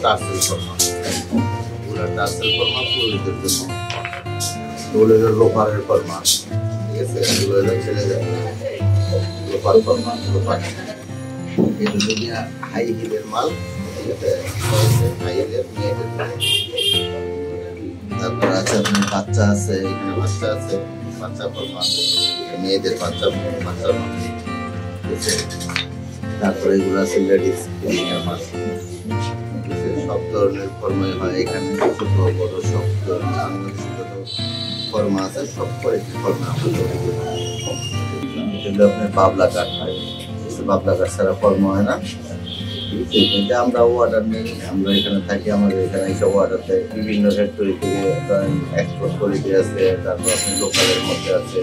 Tassel ফর্মা, এগুলো tassel ফর্মা পুরুষদের জন্য। এগুলো হলো লোপারের ফর্মা, ঠিক আছে? এগুলো হলো ছেলেদের লোপার ফর্মা, লোপার। এটা যদি হাই হিলের মাল, ঠিক আছে? হাই হিলের মেয়েদের। তারপর আছে আপনার বাচ্চা আছে, এখানে বাচ্চা আছে, বাচ্চা ফর্মা, মেয়েদের বাচ্চা বাচ্চা মাল, ঠিক আছে? তারপরে এগুলো আছে লেডিস ফিলিংয়ের মাল, সব ধরনের ফর্মাই হয় এখানে, ছোট বড় সব ধরনের ফর্মা আছে, সব কোয়ালিটির ফর্মা আপনার বাবলা কাঠ হয়। বাবলা কাঠ ছাড়া ফর্মা হয় না। আমরা অর্ডার নেই, আমরা এখানে থাকি, আমাদের এখানে এইসব অর্ডার দেয় বিভিন্ন ফ্যাক্টরি থেকে, এক্সপোর্ট কোয়ালিটি আছে, তারপর আপনি লোকালের মধ্যে আছে।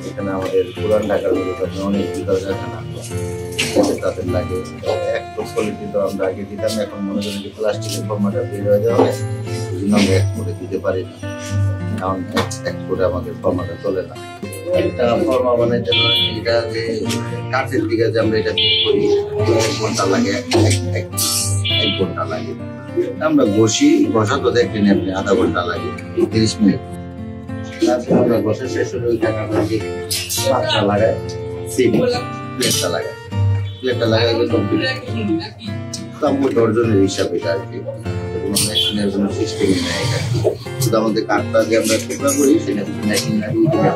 এখানে আমাদের পুরান ঢাকার মধ্যে অনেক বিকাল কারখানা তাদের লাগে। এক্সপোর্ট কোয়ালিটি তো আমরা আগে দিতাম, এখন মনে করেন যে প্লাস্টিকের ফর্মাটা বের হয়ে যাওয়া হয়, ওই জন্য আমরা এক্সপোর্টে দিতে পারি না, কারণ এক্সপোর্টে আমাদের ফর্মাটা চলে না। এটা ফর্মা বানাইতে এটা যে কাঠের দিকে যে আমরা এটা করি, 1 ঘন্টা লাগে, 1 ঘন্টা লাগে। আমরা ঘষা তো দেখবেন আপনি আধা ঘন্টা লাগে, 30 মিনিট। তারপর আমরা ঘষা শেষ হলে ওইখানে আমরা যে পাতটা লাগাই, প্লেটটা লাগাই, প্লেটটা লাগাই কমপ্লিট। ডর্জনের হিসাবে এটা আর কি, কোনো মেশিনের কোনো সিস্টেমই নেই। এটা শুধু আমাদের কাঠটা যে আমরা টুকরা করি, সেটা মেশিন না দিয়ে